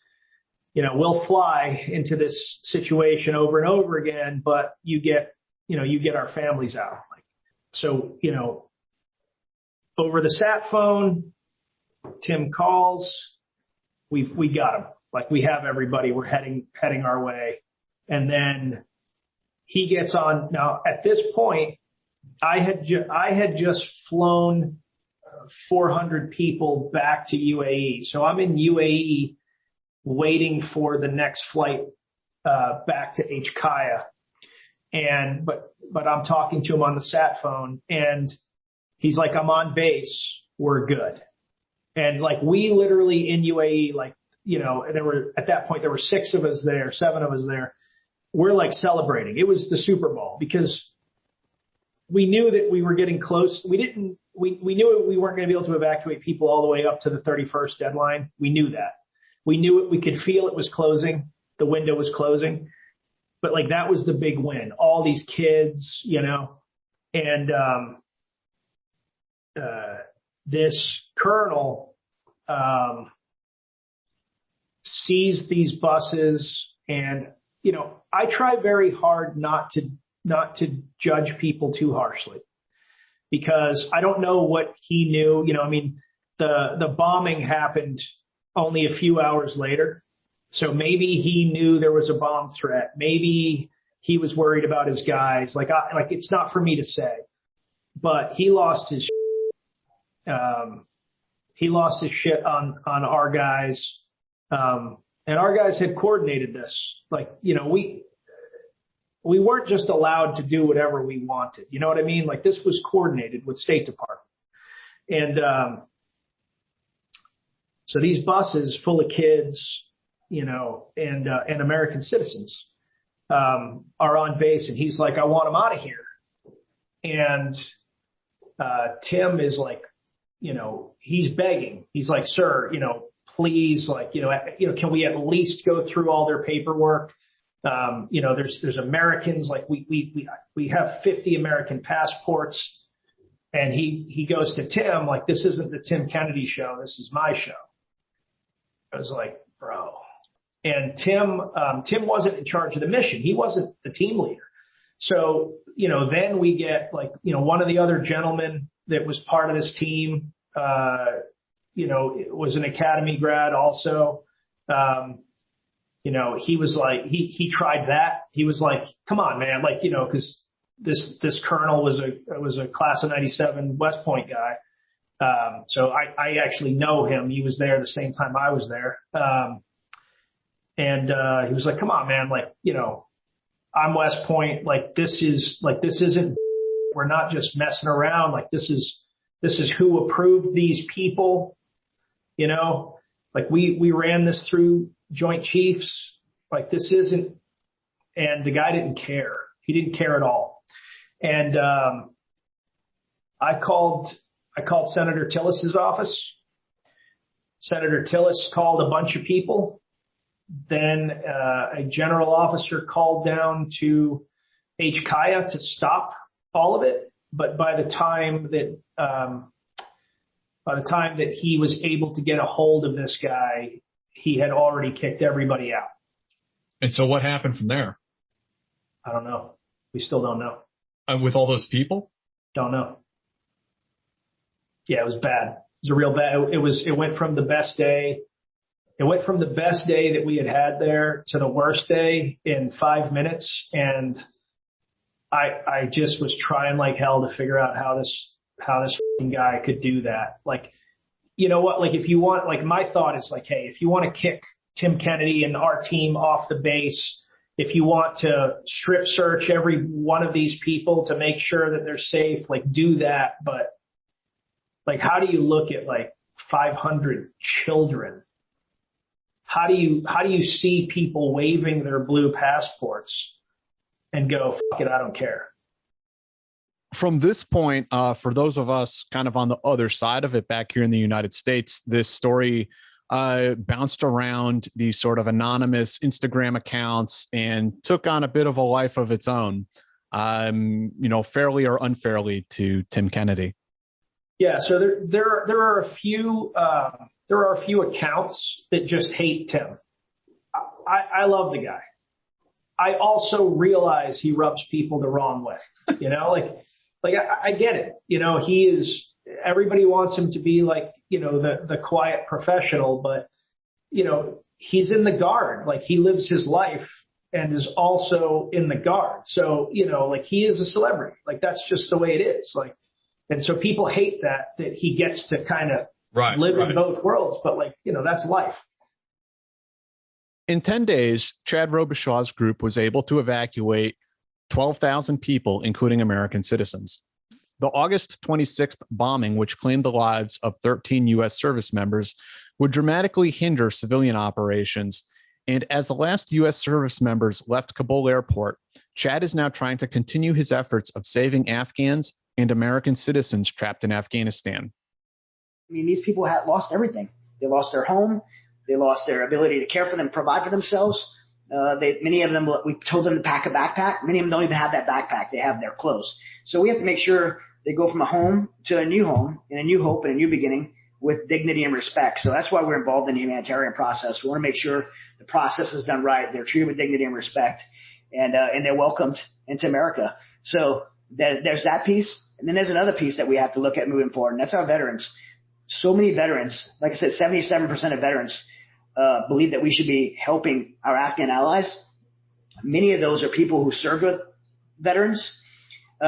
you know, we'll fly into this situation over and over again, but you get our families out. Like, so, you know, over the sat phone, Tim calls, we got him. Like, we have everybody, we're heading our way. And then he gets on. Now, at this point, I had just flown 400 people back to UAE. So I'm in UAE waiting for the next flight back to HKIA. And but I'm talking to him on the sat phone, and he's like, I'm on base, we're good. And like, we literally in UAE, like, you know, at that point there were 7 of us there. We're like celebrating. It was the Super Bowl because we knew that we were getting close. We knew we weren't going to be able to evacuate people all the way up to the 31st deadline. We knew that. We knew it. We could feel it was closing. The window was closing. But like, that was the big win. All these kids, you know, and this colonel sees these buses, and, you know, I try very hard not to judge people too harshly, because I don't know what he knew. You know, I mean, the bombing happened only a few hours later. So maybe he knew there was a bomb threat. Maybe he was worried about his guys. Like it's not for me to say, but he lost his shit on our guys. And our guys had coordinated this. Like, you know, we weren't just allowed to do whatever we wanted. You know what I mean? Like, this was coordinated with State Department. And so these buses full of kids, you know, and American citizens are on base, and he's like, I want them out of here. And Tim is like, you know, he's begging. He's like, sir, you know, please, like, you know, can we at least go through all their paperwork? You know, there's Americans, like we have 50 American passports. And he goes to Tim, like, this isn't the Tim Kennedy show. This is my show. I was like, bro. And Tim wasn't in charge of the mission. He wasn't the team leader. So, you know, then we get, like, you know, one of the other gentlemen that was part of this team, you know, was an academy grad also. You know, he was like, he tried that. He was like, come on, man. Like, you know, cause this colonel was a class of 97 West Point guy. So I actually know him. He was there the same time I was there. And he was like, come on, man. Like, you know, I'm West Point. Like, this isn't, we're not just messing around. Like, this is who approved these people, you know, like we ran this through Joint Chiefs. Like, this isn't, and the guy didn't care. He didn't care at all. And, I called Senator Tillis's office. Senator Tillis called a bunch of people. Then a general officer called down to H. Kaya to stop all of it. But by the time that he was able to get a hold of this guy, he had already kicked everybody out. And so what happened from there? I don't know. We still don't know. With all those people? Don't know. Yeah, it was bad. It was a real bad. It went from the best day. It went from the best day that we had there to the worst day in 5 minutes. And I just was trying like hell to figure out how this guy could do that. Like, you know what? Like, if you want, like, my thought is like, hey, if you want to kick Tim Kennedy and our team off the base, if you want to strip search every one of these people to make sure that they're safe, like, do that. But like, how do you look at like 500 children? How do you see people waving their blue passports and go, fuck it, I don't care? From this point, for those of us kind of on the other side of it back here in the United States, this story bounced around these sort of anonymous Instagram accounts and took on a bit of a life of its own, fairly or unfairly to Tim Kennedy. Yeah, so there are a few accounts that just hate Tim. I love the guy. I also realize he rubs people the wrong way. You know, like I get it. You know, everybody wants him to be like, you know, the quiet professional, but you know, he's in the Guard. Like, he lives his life and is also in the Guard. So, you know, like, he is a celebrity. Like, that's just the way it is. Like, and so people hate that he gets to kind of live in both worlds, but like, you know, that's life. In 10 days, Chad Robichaux's group was able to evacuate 12,000 people, including American citizens. The August 26th bombing, which claimed the lives of 13 U.S. service members, would dramatically hinder civilian operations. And as the last U.S. service members left Kabul airport, Chad is now trying to continue his efforts of saving Afghans and American citizens trapped in Afghanistan. I mean, these people had lost everything. They lost their home. They lost their ability to care for them, provide for themselves. Many of them, we told them to pack a backpack. Many of them don't even have that backpack. They have their clothes. So we have to make sure they go from a home to a new home and a new hope and a new beginning with dignity and respect. So that's why we're involved in the humanitarian process. We want to make sure the process is done right. They're treated with dignity and respect, and they're welcomed into America. So there's that piece. And then there's another piece that we have to look at moving forward, and that's our veterans. So many veterans, like I said, 77% of veterans believe that we should be helping our Afghan allies. Many of those are people who served with veterans,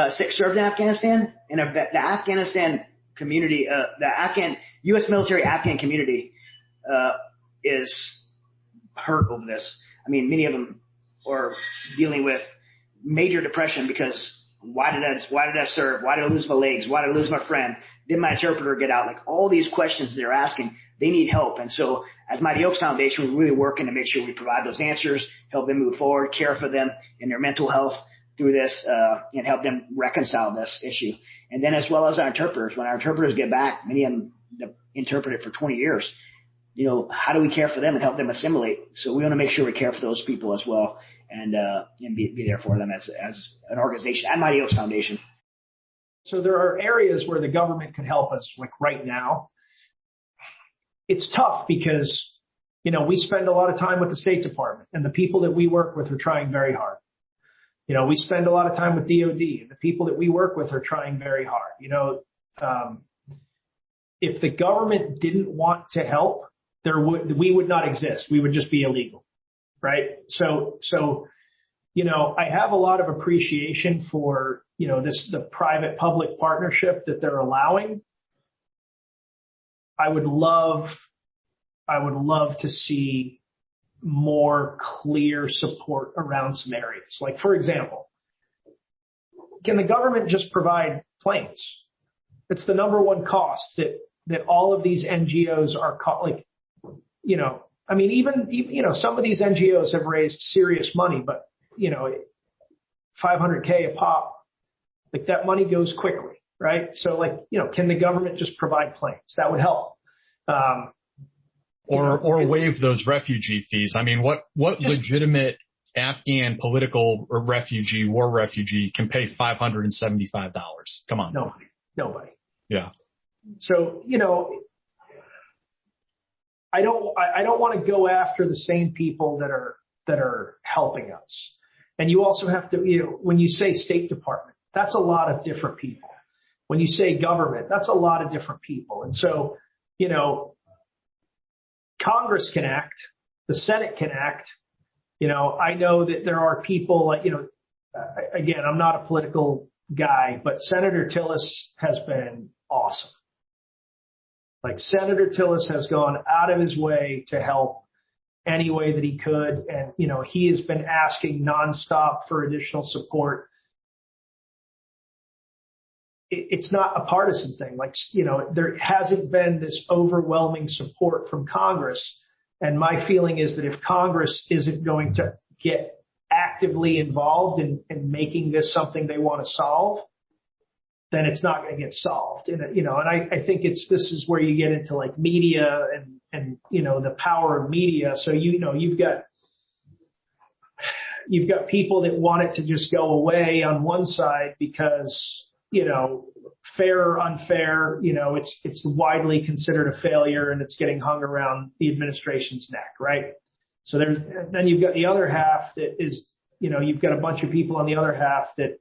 served in Afghanistan, and the Afghanistan community, the U.S. military Afghan community is hurt over this. I mean, many of them are dealing with major depression because why did I serve? Why did I lose my legs? Why did I lose my friend? Did my interpreter get out? Like, all these questions they're asking, they need help. And so as Mighty Oaks Foundation, we're really working to make sure we provide those answers, help them move forward, care for them in their mental health through this, and help them reconcile this issue. And then as well as our interpreters, when our interpreters get back, many of them interpreted for 20 years, you know, how do we care for them and help them assimilate? So we want to make sure we care for those people as well, and be there for them as an organization at Mighty Oaks Foundation. So there are areas where the government could help us, like right now. It's tough because, you know, we spend a lot of time with the State Department, and the people that we work with are trying very hard. You know, we spend a lot of time with DOD, and the people that we work with are trying very hard. You know, if the government didn't want to help, we would not exist. We would just be illegal, right? So, you know, I have a lot of appreciation for, you know, the private-public partnership that they're allowing. I would love to see more clear support around some areas. Like, for example, can the government just provide planes? It's the number one cost that all of these NGOs are like, I mean, even some of these NGOs have raised serious money, but, $500K a pop, like that money goes quickly, right? So like, can the government just provide planes? That would help. Or waive those refugee fees. I mean, what legitimate Afghan political or war refugee can pay $575? Come on. Nobody. Yeah. So, I don't want to go after the same people that are helping us. And you also have to, when you say State Department, that's a lot of different people. When you say government, that's a lot of different people. And so, Congress can act, the Senate can act. I know that there are people like, again, I'm not a political guy, but Senator Tillis has been awesome. Like Senator Tillis has gone out of his way to help any way that he could. And, he has been asking nonstop for additional support. It's not a partisan thing. Like, there hasn't been this overwhelming support from Congress. And my feeling is that if Congress isn't going to get actively involved in making this something they want to solve, then it's not going to get solved. And, I think this is where you get into like media and the power of media. So, you've got people that want it to just go away on one side because, fair or unfair, it's widely considered a failure and it's getting hung around the administration's neck, right? So then you've got the other half that is, you've got a bunch of people on the other half that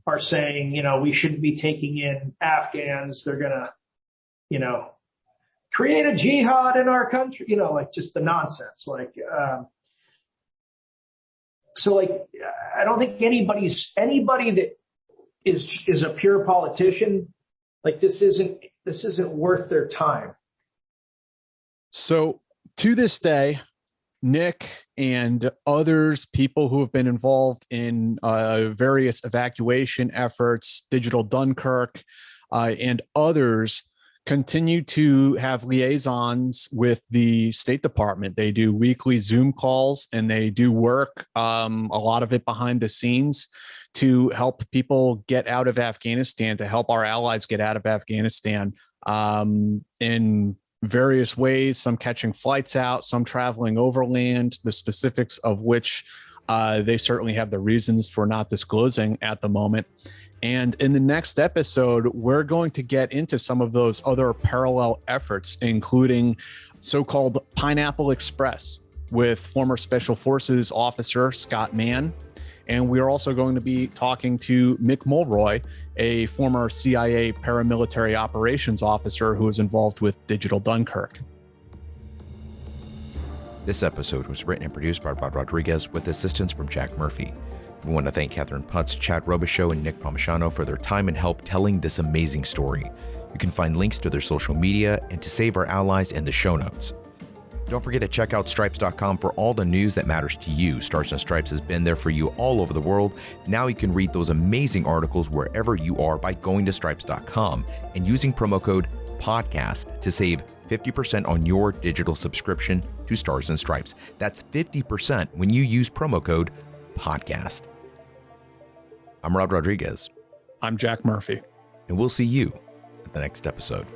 are saying, we shouldn't be taking in Afghans. They're going to, create a jihad in our country, like just the nonsense. Like, so like, I don't think anybody that is a pure politician, like this isn't worth their time. So to this day, Nick and others, people who have been involved in various evacuation efforts, Digital Dunkirk, and others continue to have liaisons with the State Department. They do weekly Zoom calls and they do work, a lot of it behind the scenes, to help people get out of Afghanistan, to help our allies get out of Afghanistan in various ways, some catching flights out, some traveling overland, the specifics of which they certainly have the reasons for not disclosing at the moment. And in the next episode, we're going to get into some of those other parallel efforts, including so-called Pineapple Express with former Special Forces officer Scott Mann. And we are also going to be talking to Mick Mulroy, a former CIA paramilitary operations officer who was involved with Digital Dunkirk. This episode was written and produced by Rod Rodriguez with assistance from Jack Murphy. We want to thank Catherine Putz, Chad Robichaux, and Nick Palmisciano for their time and help telling this amazing story. You can find links to their social media and to Save Our Allies in the show notes. Don't forget to check out Stripes.com for all the news that matters to you. Stars and Stripes has been there for you all over the world. Now you can read those amazing articles wherever you are by going to Stripes.com and using promo code PODCAST to save 50% on your digital subscription to Stars and Stripes. That's 50% when you use promo code PODCAST. I'm Rod Rodriguez. I'm Jack Murphy. And we'll see you at the next episode.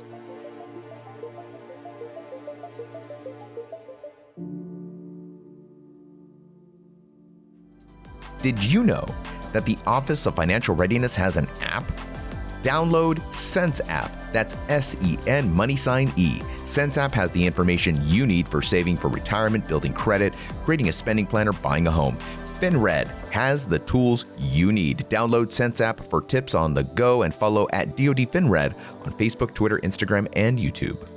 Did you know that the Office of Financial Readiness has an app? Download Sense App. That's SEN $E. Sense App has the information you need for saving for retirement, building credit, creating a spending plan, or buying a home. FinRed has the tools you need. Download Sense App for tips on the go and follow at DoD FinRed on Facebook, Twitter, Instagram, and YouTube.